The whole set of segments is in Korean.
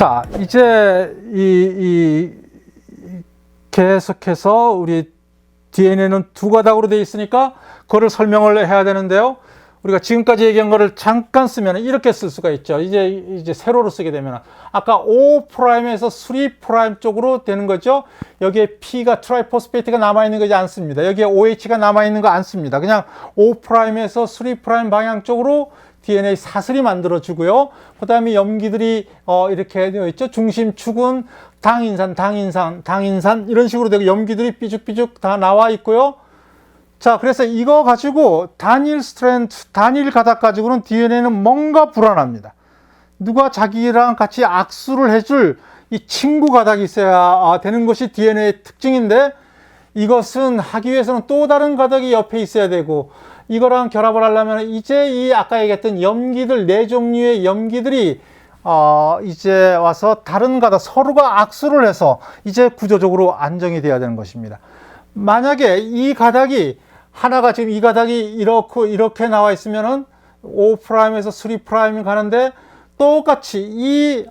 자, 이제 계속해서 우리 DNA는 두 가닥으로 되어 있으니까 그거를 설명을 해야 되는데요. 우리가 지금까지 얘기한 거를 잠깐 쓰면 이렇게 쓸 수가 있죠. 이제 세로로 쓰게 되면 아까 5'에서 3' 쪽으로 되는 거죠. 여기에 P가 트라이포스페이트가 남아있는 거지 않습니다. 여기에 OH가 남아있는 거 안 씁니다. 그냥 5'에서 3' 방향 쪽으로 DNA 사슬이 만들어주고요. 그 다음에 염기들이 이렇게 되어 있죠. 중심축은 당인산 이런 식으로 되고 염기들이 삐죽삐죽 다 나와 있고요. 자, 그래서 이거 가지고 단일 가닥 가지고는 DNA는 뭔가 불안합니다. 누가 자기랑 같이 악수를 해줄 이 친구 가닥이 있어야 되는 것이 DNA의 특징인데, 이것은 하기 위해서는 또 다른 가닥이 옆에 있어야 되고, 이거랑 결합을 하려면 이제 이 아까 얘기했던 염기들, 네 종류의 염기들이 이제 와서 다른 가닥 서로가 악수를 해서 이제 구조적으로 안정이 돼야 되는 것입니다. 만약에 이 가닥이 하나가 지금 이 가닥이 이렇게 나와 있으면은 5'에서 3'이 가는데, 똑같이 이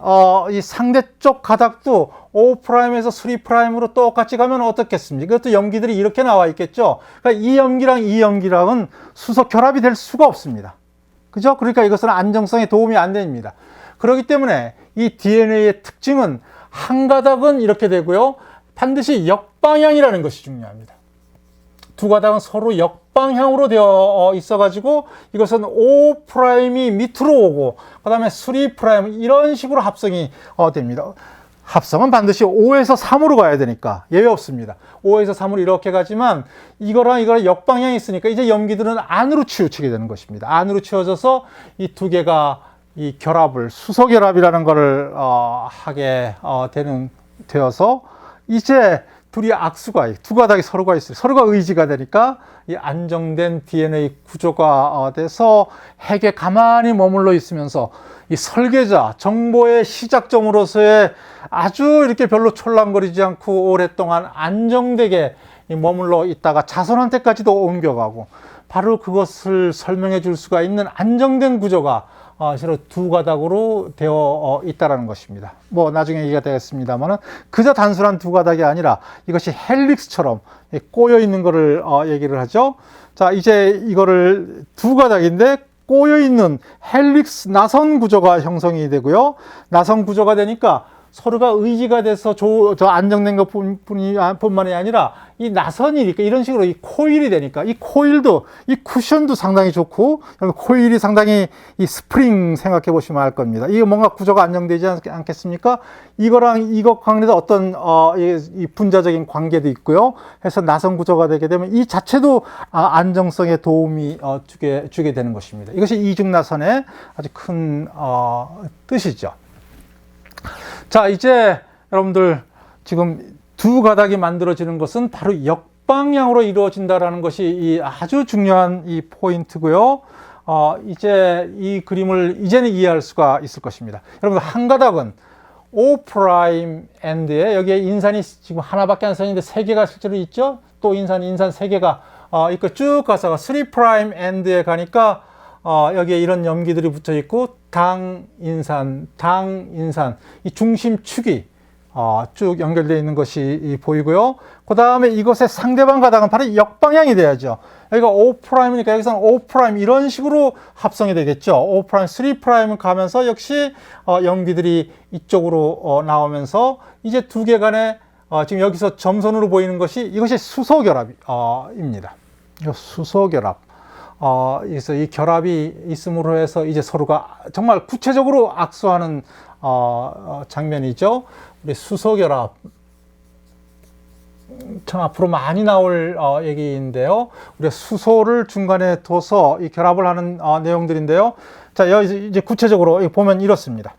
상대쪽 가닥도 5'에서 3'으로 똑같이 가면 어떻겠습니까? 이것도 염기들이 이렇게 나와 있겠죠. 그러니까 이 염기랑 이 염기랑은 수소 결합이 될 수가 없습니다. 그죠? 그러니까 이것은 안정성에 도움이 안 됩니다. 그렇기 때문에 이 DNA의 특징은 한 가닥은 이렇게 되고요. 반드시 역방향이라는 것이 중요합니다. 두 가닥은 서로 역방향으로 되어 있어가지고 이것은 5'이 밑으로 오고 그 다음에 3' 이런 식으로 합성이 됩니다. 합성은 반드시 5에서 3으로 가야 되니까 예외 없습니다. 5에서 3으로 이렇게 가지만 이거랑 역방향이 있으니까 이제 염기들은 안으로 치우치게 되는 것입니다. 안으로 치워져서 이 두 개가 이 결합을 수소결합이라는 것을 하게 되어서 이제 둘이 악수가, 두 가닥이 서로가 있어요. 서로가 의지가 되니까 이 안정된 DNA 구조가 돼서 핵에 가만히 머물러 있으면서 이 설계자, 정보의 시작점으로서의 아주 이렇게 별로 촐랑거리지 않고 오랫동안 안정되게 머물러 있다가 자손한테까지도 옮겨가고, 바로 그것을 설명해 줄 수가 있는 안정된 구조가 실로 두 가닥으로 되어 있다는 것입니다. 뭐 나중에 얘기가 되겠습니다만은 그저 단순한 두 가닥이 아니라 이것이 헬릭스처럼 꼬여 있는 것을 얘기를 하죠. 자, 이제 이거를 두 가닥인데 꼬여 있는 헬릭스 나선 구조가 형성이 되고요. 나선 구조가 되니까 서로가 의지가 돼서 저 안정된 것뿐만이 아니라 이 나선이니까 이런 식으로 이 코일이 되니까 이 코일도 이 쿠션도 상당히 좋고, 코일이 상당히 이 스프링 생각해 보시면 알 겁니다. 이게 뭔가 구조가 안정되지 않겠습니까? 이거랑 이것 관계에서 어떤 이 분자적인 관계도 있고요. 해서 나선 구조가 되게 되면 이 자체도 안정성에 도움이 주게 되는 것입니다. 이것이 이중 나선의 아주 큰 뜻이죠. 자, 이제 여러분들 지금 두 가닥이 만들어지는 것은 바로 역방향으로 이루어진다라는 것이 이 아주 중요한 이 포인트고요. 이제 이 그림을 이제는 이해할 수가 있을 것입니다. 여러분, 한 가닥은 5' 엔드에 여기에 인산이 지금 하나밖에 안 써있는데 세 개가 실제로 있죠. 또 인산 세 개가 있고 쭉 가서 3' 엔드에 가니까 여기에 이런 염기들이 붙어 있고 당인산 이 중심축이 쭉 연결되어 있는 것이 보이고요. 그 다음에 이것의 상대방 가닥은 바로 역방향이 돼야죠. 여기가 5'이니까 여기서는 5' 이런 식으로 합성이 되겠죠. 5', 3'을 가면서 역시 염기들이 이쪽으로 나오면서 이제 두 개 간에 지금 여기서 점선으로 보이는 것이 이것이 수소결합입니다. 수소결합. 그래서 이 결합이 있음으로 해서 이제 서로가 정말 구체적으로 악수하는 장면이죠. 우리 수소결합 참 앞으로 많이 나올 얘기인데요. 우리가 수소를 중간에 둬서 이 결합을 하는 내용들인데요. 자, 여기 이제 구체적으로 보면 이렇습니다.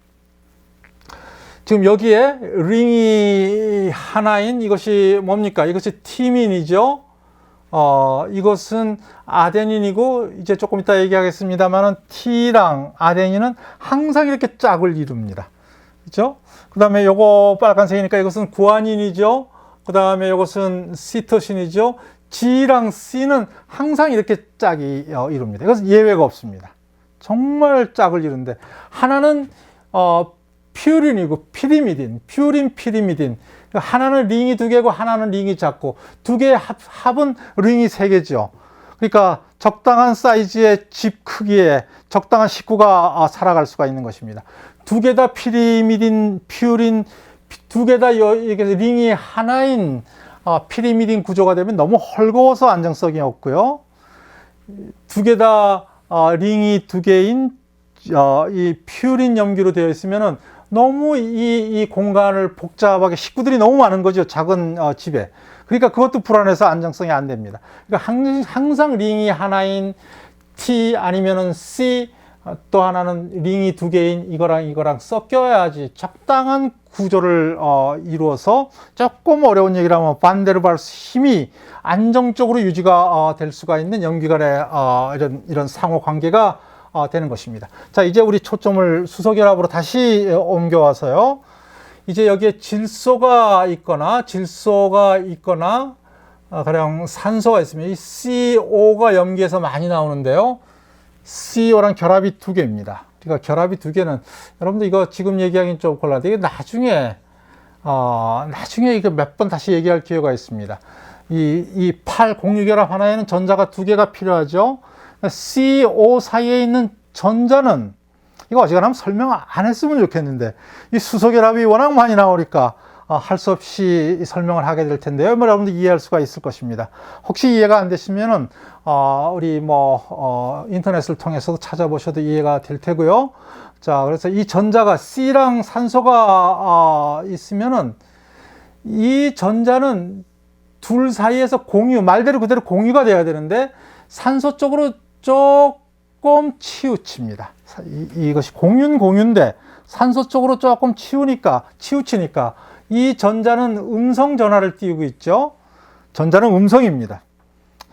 지금 여기에 링이 하나인 이것이 뭡니까? 이것이 티민이죠. 이것은 아데닌이고, 이제 조금 이따 얘기하겠습니다만은 T랑 아데닌은 항상 이렇게 짝을 이룹니다. 그죠? 그 다음에 요거 빨간색이니까 이것은 구아닌이죠. 그 다음에 이것은 시토신이죠. G랑 C는 항상 이렇게 짝이 이룹니다. 이것은 예외가 없습니다. 정말 짝을 이루는데, 하나는 퓨린이고 피리미딘, 퓨린, 피리미딘. 하나는 링이 2개고 하나는 링이 작고 두 개의 합은 링이 3개죠. 그러니까 적당한 사이즈의 집 크기에 적당한 식구가 살아갈 수가 있는 것입니다. 2개 다 피리미딘, 퓨린, 2개 다 링이 하나인 피리미딘 구조가 되면 너무 헐거워서 안정성이 없고요. 2개 다 링이 2개인 이 퓨린 염기로 되어 있으면은 너무 이 공간을 복잡하게 식구들이 너무 많은 거죠. 작은 집에. 그러니까 그것도 불안해서 안정성이 안 됩니다. 그러니까 항상 링이 하나인 T 아니면은 C, 또 하나는 링이 2개인 이거랑 섞여야지 적당한 구조를 이루어서, 조금 어려운 얘기를 하면 반데르발스 힘이 안정적으로 유지가 될 수가 있는 염기 간의 이런 상호 관계가 되는 것입니다. 자, 이제 우리 초점을 수소결합으로 다시 옮겨와서요. 이제 여기에 질소가 있거나 가령 산소가 있으면 이 CO가 염기에서 많이 나오는데요. CO랑 결합이 2개입니다. 그러니까 결합이 2개는 여러분들 이거 지금 얘기하기는 좀 곤란한데 이게 나중에 이거 몇 번 다시 얘기할 기회가 있습니다. 이 8 공유결합 하나에는 전자가 2개가 필요하죠. CO 사이에 있는 전자는, 이거 어지간하면 설명 안 했으면 좋겠는데 이 수소결합이 워낙 많이 나오니까 할 수 없이 설명을 하게 될 텐데요. 여러분들 이해할 수가 있을 것입니다. 혹시 이해가 안 되시면은 우리 인터넷을 통해서도 찾아보셔도 이해가 될 테고요. 자, 그래서 이 전자가 C랑 산소가 있으면은 이 전자는 둘 사이에서 말대로 그대로 공유가 돼야 되는데 산소 쪽으로 조금 치우칩니다. 이것이 공유인데 산소 쪽으로 조금 치우치니까 이 전자는 음성 전하를 띄우고 있죠. 전자는 음성입니다.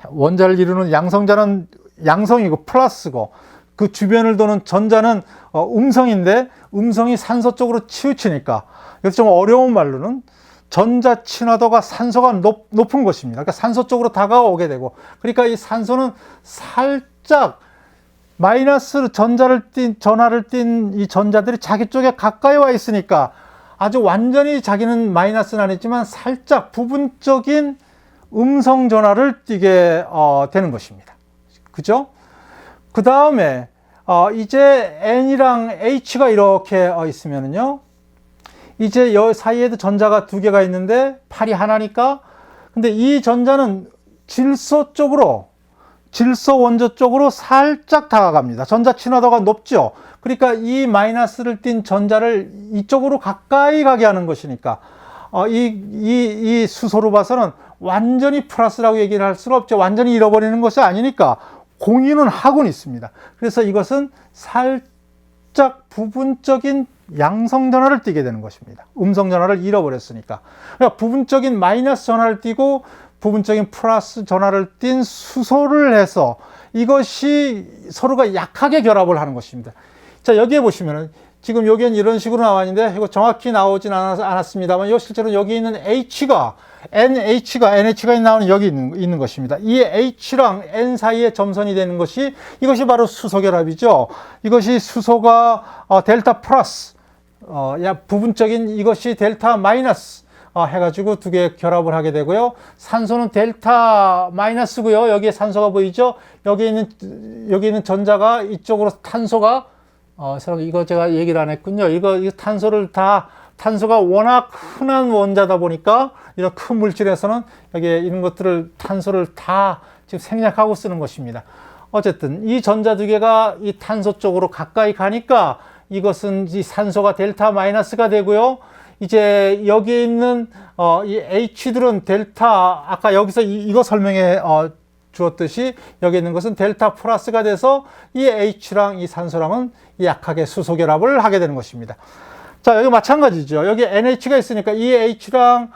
원자를 이루는 양성자는 양성이고 플러스고, 그 주변을 도는 전자는 음성인데 음성이 산소 쪽으로 치우치니까, 이것도 좀 어려운 말로는 전자 친화도가 산소가 높은 것입니다. 그러니까 산소 쪽으로 다가오게 되고, 그러니까 이 산소는 살짝 마이너스 전하를 띤 이 전자들이 자기 쪽에 가까이 와 있으니까 아주 완전히 자기는 마이너스는 아니지만 살짝 부분적인 음성 전하를 띠게 되는 것입니다. 그죠? 그 다음에 이제 N이랑 H가 이렇게 있으면은요, 이제 여 사이에도 전자가 2개가 있는데 8이 하나니까, 근데 이 전자는 질소 원조 쪽으로 살짝 다가갑니다. 전자 친화도가 높죠. 그러니까 이 마이너스를 띤 전자를 이쪽으로 가까이 가게 하는 것이니까 이 수소로 봐서는 완전히 플러스라고 얘기를 할 수가 없죠. 완전히 잃어버리는 것이 아니니까 공유는 하고는 있습니다. 그래서 이것은 살짝 부분적인 양성 전하를 띠게 되는 것입니다. 음성 전하를 잃어버렸으니까. 그러니까 부분적인 마이너스 전하를 띠고 부분적인 플러스 전하를 띤 수소를 해서 이것이 서로가 약하게 결합을 하는 것입니다. 자, 여기에 보시면은 지금 여기는 이런 식으로 나왔는데 이거 정확히 나오진 않았습니다만, 실제로 여기 있는 NH가 나오는 여기 있는 것입니다. 이 H랑 N 사이에 점선이 되는 이것이 바로 수소결합이죠. 이것이 수소가 델타 플러스, 부분적인 이것이 델타 마이너스 해가지고 2개 결합을 하게 되고요. 산소는 델타 마이너스고요. 여기에 산소가 보이죠? 여기 있는 전자가 이쪽으로 탄소가, 이거 제가 얘기를 안 했군요. 이거 탄소가 워낙 흔한 원자다 보니까 이런 큰 물질에서는 여기에 있는 것들을, 탄소를 다 지금 생략하고 쓰는 것입니다. 어쨌든 이 전자 2개가 이 탄소 쪽으로 가까이 가니까 이것은 이 산소가 델타 마이너스가 되고요. 이제 여기에 있는 이 H들은 델타, 아까 여기서 이거 설명해 주었듯이 여기 있는 것은 델타 플러스가 돼서 이 H랑 이 산소랑은 약하게 수소결합을 하게 되는 것입니다. 자, 여기 마찬가지죠. 여기 NH가 있으니까 이 H랑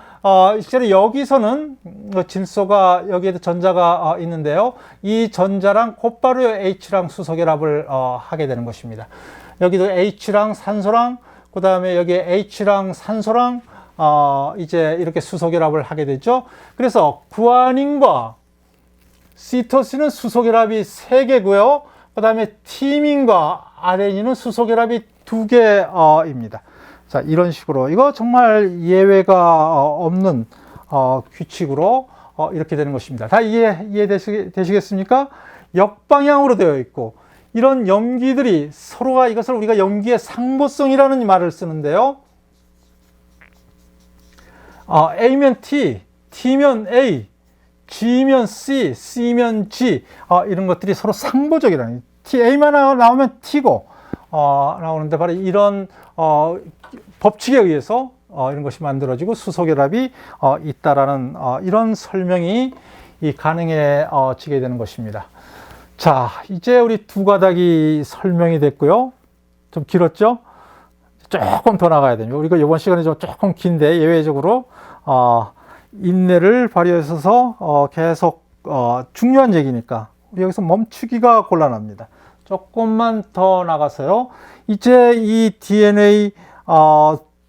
실제로 여기서는 질소가, 여기에도 전자가 있는데요. 이 전자랑 곧바로 H랑 수소결합을 하게 되는 것입니다. 여기도 H랑 산소랑, 그 다음에 여기 H랑 산소랑 이제 이렇게 수소결합을 하게 되죠. 그래서 구아닌과 시토신은 수소결합이 3개고요. 그 다음에 티민과 아데닌은 수소결합이 2개입니다. 자, 이런 식으로 이거 정말 예외가 없는 규칙으로 이렇게 되는 것입니다. 다 이해되시겠습니까? 역방향으로 되어 있고 이런 염기들이 서로가 이것을 우리가 염기의 상보성이라는 말을 쓰는데요. A면 T, T면 A, G면 C, C면 G 이런 것들이 서로 상보적이라는 A만 나오면 T고 나오는데 바로 이런 법칙에 의해서 이런 것이 만들어지고 수소결합이 있다라는 이런 설명이 가능해지게 되는 것입니다. 자, 이제 우리 두 가닥이 설명이 됐고요. 좀 길었죠? 조금 더 나가야 됩니다. 우리가 이번 시간에 좀 조금 긴데 예외적으로 인내를 발휘해서 계속 중요한 얘기니까 우리 여기서 멈추기가 곤란합니다. 조금만 더 나가서요. 이제 이 DNA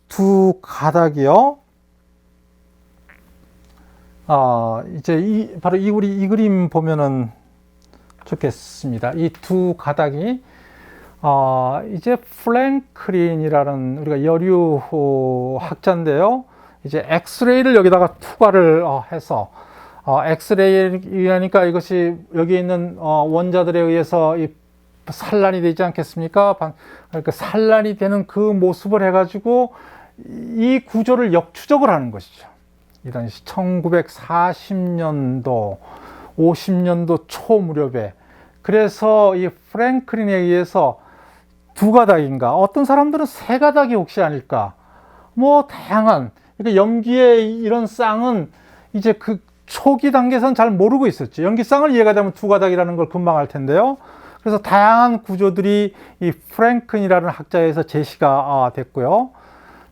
두 가닥이요. 이제 바로 우리 이 그림 보면은 좋겠습니다. 이 두 가닥이 이제 프랭클린이라는 우리가 여류 학자인데요. 이제 엑스레이를 여기다가 투과를 해서 엑스레이라니까 이것이 여기 있는 원자들에 의해서 산란이 되지 않겠습니까? 그러니까 산란이 되는 그 모습을 해가지고 이 구조를 역추적을 하는 것이죠. 이 당시 1940년도, 50년도 초 무렵에. 그래서 이 프랭클린에 의해서 두 가닥인가, 어떤 사람들은 세 가닥이 혹시 아닐까, 뭐 다양한, 그러니까 염기의 이런 쌍은 이제 그 초기 단계에서는 잘 모르고 있었죠. 염기쌍을 이해가 되면 두 가닥이라는 걸 금방 알 텐데요. 그래서 다양한 구조들이 이 프랭클린이라는 학자에서 제시가 됐고요.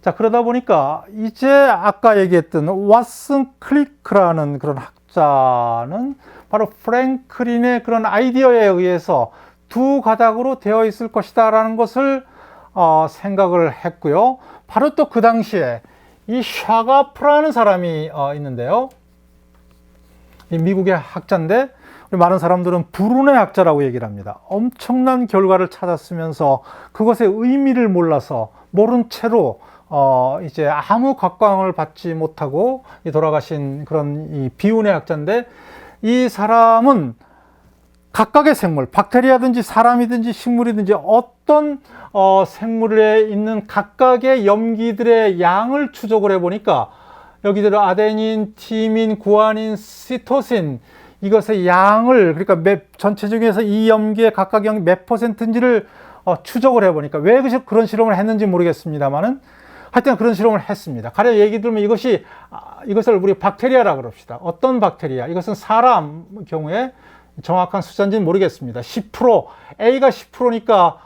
자, 그러다 보니까 이제 아까 얘기했던 왓슨 클리크라는 그런 학자는 바로 프랭클린의 그런 아이디어에 의해서 두 가닥으로 되어 있을 것이다 라는 것을 생각을 했고요. 바로 또 그 당시에 이 샤가프라는 사람이 있는데요. 이 미국의 학자인데 많은 사람들은 불운의 학자라고 얘기를 합니다. 엄청난 결과를 찾았으면서 그것의 의미를 몰라서 모른 채로 이제 아무 각광을 받지 못하고 돌아가신 그런 이 비운의 학자인데, 이 사람은 각각의 생물, 박테리아든지 사람이든지 식물이든지 어떤 생물에 있는 각각의 염기들의 양을 추적을 해보니까 여기들 아데닌, 티민, 구아닌, 시토신 이것의 양을, 그러니까 전체 중에서 이 염기의 각각 염기 몇 %인지를 추적을 해보니까, 왜 그런 실험을 했는지 모르겠습니다만은 하여튼 그런 실험을 했습니다. 가령 얘기 들으면 이것을 우리 박테리아라고 그럽시다. 어떤 박테리아? 이것은 사람 경우에 정확한 숫자인지는 모르겠습니다. 10%, A가 10%니까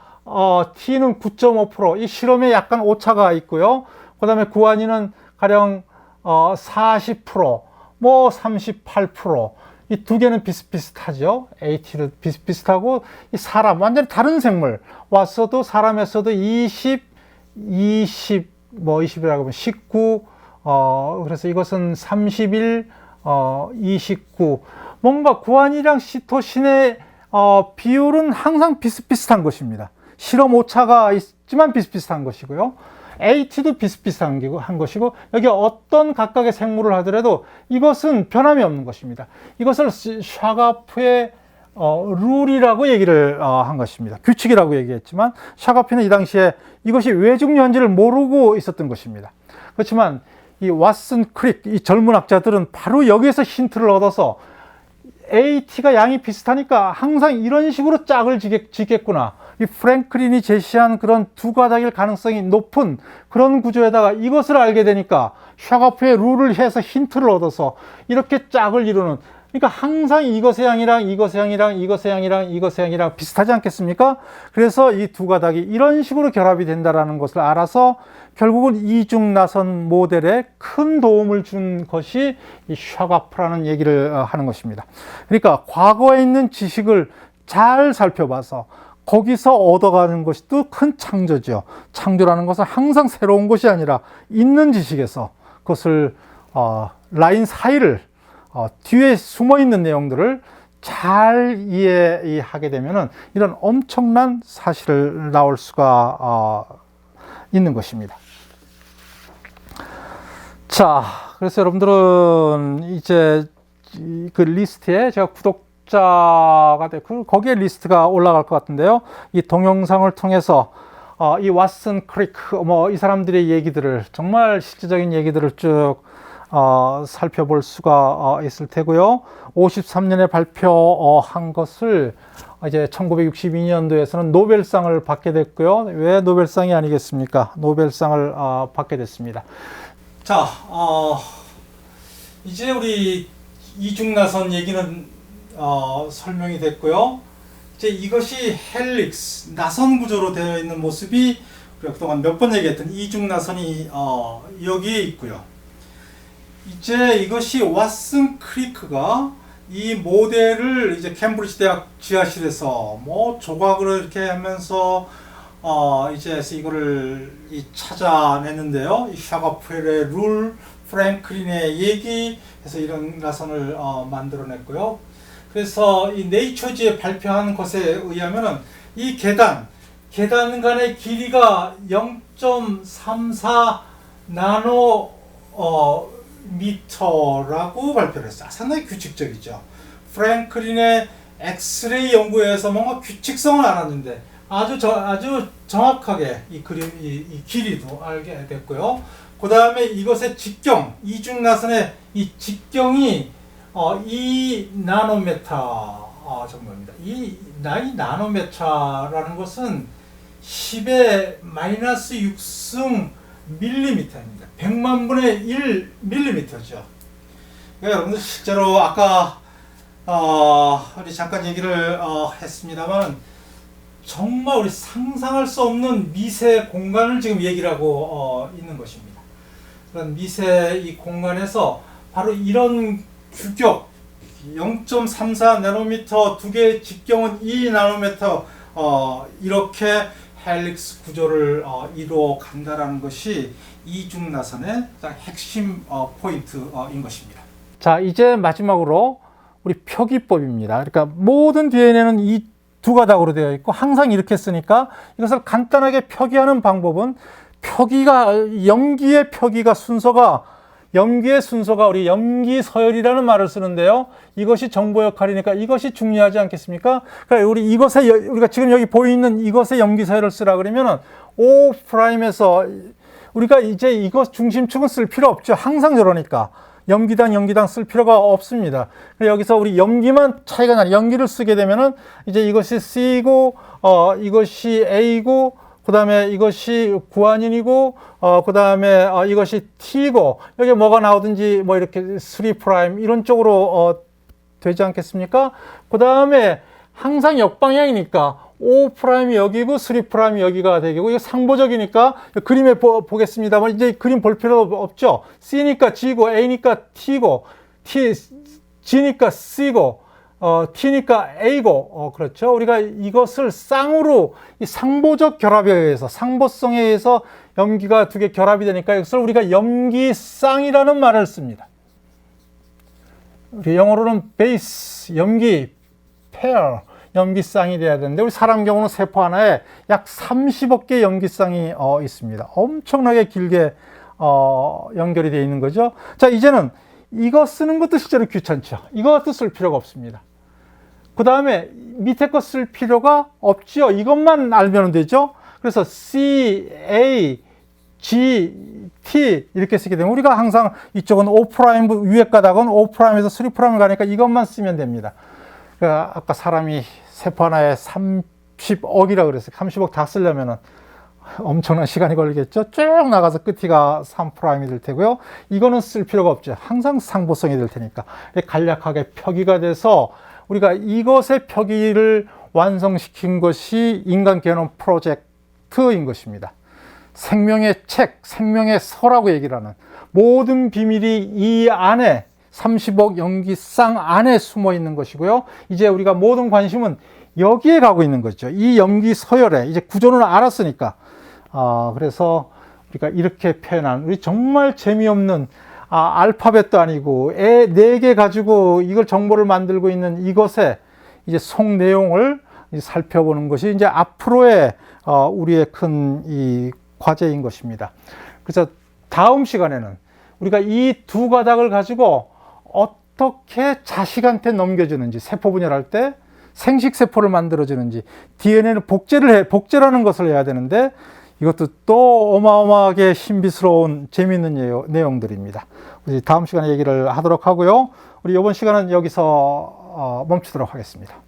T는 9.5%. 이 실험에 약간 오차가 있고요. 그 다음에 구아닌은 가령 40%, 뭐 38%. 이 두 개는 비슷비슷하죠. AT도 비슷비슷하고, 이 사람, 완전히 다른 생물 왔어도 사람에서도 20, 뭐 20이라고 하면 19, 그래서 이것은 31, 29. 뭔가 구안이랑 시토신의 비율은 항상 비슷비슷한 것입니다. 실험 오차가 있지만 비슷비슷한 것이고요. AT도 비슷비슷한 것이고, 여기 어떤 각각의 생물을 하더라도 이것은 변함이 없는 것입니다. 이것을 샤가프의 룰이라고 얘기를 한 것입니다. 규칙이라고 얘기했지만 샤가프는 이 당시에 이것이 왜 중요한지를 모르고 있었던 것입니다. 그렇지만 이 왓슨 크릭, 이 젊은 학자들은 바로 여기에서 힌트를 얻어서 AT가 양이 비슷하니까 항상 이런 식으로 짝을 짓겠구나. 이 프랭클린이 제시한 그런 두 가닥일 가능성이 높은 그런 구조에다가 이것을 알게 되니까 샤가프의 룰을 해서 힌트를 얻어서 이렇게 짝을 이루는, 그러니까 항상 이것의 양이랑 이것의 양이랑 이것의 양이랑 이것의 양이랑 비슷하지 않겠습니까? 그래서 이 두 가닥이 이런 식으로 결합이 된다는 것을 알아서 결국은 이중나선 모델에 큰 도움을 준 것이 이 샤가프라는 얘기를 하는 것입니다. 그러니까 과거에 있는 지식을 잘 살펴봐서 거기서 얻어가는 것이 또 큰 창조죠. 창조라는 것은 항상 새로운 것이 아니라 있는 지식에서 그것을 라인 사이를 뒤에 숨어있는 내용들을 잘 이해하게 되면은 이런 엄청난 사실을 나올 수가 있는 것입니다. 자, 그래서 여러분들은 이제 그 리스트에 제가 구독자가 됐고 거기에 리스트가 올라갈 것 같은데요. 이 동영상을 통해서 이 왓슨 크리크 뭐 이 사람들의 얘기들을 정말 실질적인 얘기들을 쭉 살펴볼 수가 있을 테고요. 53년에 발표한 것을 이제 1962년도에서는 노벨상을 받게 됐고요. 왜 노벨상이 아니겠습니까? 노벨상을 받게 됐습니다. 자, 이제 우리 이중나선 얘기는 설명이 됐고요. 이제 이것이 헬릭스, 나선 구조로 되어 있는 모습이 우리가 그동안 몇 번 얘기했던 이중나선이 여기에 있고요. 이제 이것이 왓슨 크리크가 이 모델을 이제 캠브리지 대학 지하실에서 뭐 조각으로 이렇게 하면서 이제 이거를 찾아냈는데요. 이 샤가푸엘의 룰, 프랭클린의 얘기 해서 이런 나선을 만들어냈고요. 그래서 이 네이처지에 발표한 것에 의하면은 이 계단 간의 길이가 0.34 나노 미터라고 발표를 했어요. 상당히 규칙적이죠. 프랭클린의 엑스레이 연구에서 뭔가 규칙성을 알았는데 아주 정확하게 이 길이도 알게 됐고요. 그 다음에 이것의 직경, 이중나선의 이 직경이 2 나노메타 정도입니다. 이 나노메타라는 것은 10의 마이너스 6승 밀리미터입니다. 100만 분의 1 밀리미터죠. 그러니까 여러분들 실제로 아까 우리 잠깐 얘기를 했습니다만 정말 우리 상상할 수 없는 미세 공간을 지금 얘기를 하고 있는 것입니다. 그런 미세 이 공간에서 바로 이런 규격 0.34 나노미터 두 개의 직경은 2 나노미터 이렇게 헬릭스 구조를 이루어 간다라는 것이 이중나선의 핵심 포인트인 것입니다. 자, 이제 마지막으로 우리 표기법입니다. 그러니까 모든 DNA는 이 두 가닥으로 되어 있고 항상 이렇게 쓰니까 이것을 간단하게 표기하는 방법은 염기의 순서가 우리 염기 서열이라는 말을 쓰는데요. 이것이 정보 역할이니까 이것이 중요하지 않겠습니까? 그러니까 우리가 지금 여기 보이는 이것의 염기 서열을 쓰라 그러면은 O'에서 우리가 이제 이것 중심축은 쓸 필요 없죠. 항상 저러니까. 염기당 쓸 필요가 없습니다. 여기서 우리 염기만 차이가 나는 염기를 쓰게 되면은 이제 이것이 C고, 이것이 A고, 그 다음에 이것이 구아닌이고, 그 다음에 이것이 T고, 여기 뭐가 나오든지 뭐 이렇게 3' 이런 쪽으로 되지 않겠습니까? 그 다음에 항상 역방향이니까 O'이 여기고 3'이 여기가 되고, 이거 상보적이니까 그림에 보겠습니다만 이제 그림 볼 필요 없죠. C니까 G고, A니까 T고, G니까 C고, T니까 A고, 그렇죠. 우리가 이것을 쌍으로 이 상보적 결합에 의해서, 상보성에 의해서 염기가 두 개 결합이 되니까 이것을 우리가 염기쌍이라는 말을 씁니다. 우리 영어로는 베이스, 염기, 페어, 염기쌍이 돼야 되는데 우리 사람 경우는 세포 하나에 약 30억 개의 염기쌍이 있습니다. 엄청나게 길게 연결이 되어 있는 거죠. 자, 이제는 이거 쓰는 것도 실제로 귀찮죠. 이것도 쓸 필요가 없습니다. 그 다음에 밑에 거 쓸 필요가 없죠. 이것만 알면 되죠. 그래서 C, A, G, T 이렇게 쓰게 되면 우리가 항상 이쪽은 O' 위에 가닥은 O'에서 3'을 가니까 이것만 쓰면 됩니다. 그러니까 아까 사람이 세포 하나에 30억이라고 그랬어요. 30억 다 쓰려면은 엄청난 시간이 걸리겠죠. 쭉 나가서 끝이가 3'이 될 테고요. 이거는 쓸 필요가 없죠. 항상 상보성이 될 테니까. 간략하게 표기가 돼서 우리가 이것의 표기를 완성시킨 것이 인간 게놈 프로젝트인 것입니다. 생명의 책, 생명의 서라고 얘기를 하는 모든 비밀이 이 안에 30억 염기쌍 안에 숨어 있는 것이고요. 이제 우리가 모든 관심은 여기에 가고 있는 거죠. 이 염기 서열에 이제 구조는 알았으니까. 그래서 우리가 이렇게 표현한 우리 정말 재미없는 알파벳도 아니고 애 4개 가지고 이걸 정보를 만들고 있는 이것의 이제 속 내용을 이제 살펴보는 것이 이제 앞으로의 우리의 큰 이 과제인 것입니다. 그래서 다음 시간에는 우리가 이 두 가닥을 가지고 어떻게 자식한테 넘겨주는지, 세포 분열할 때 생식세포를 만들어주는지, DNA는 복제라는 것을 해야 되는데, 이것도 또 어마어마하게 신비스러운 재미있는 내용들입니다. 우리 다음 시간에 얘기를 하도록 하고요. 우리 이번 시간은 여기서 멈추도록 하겠습니다.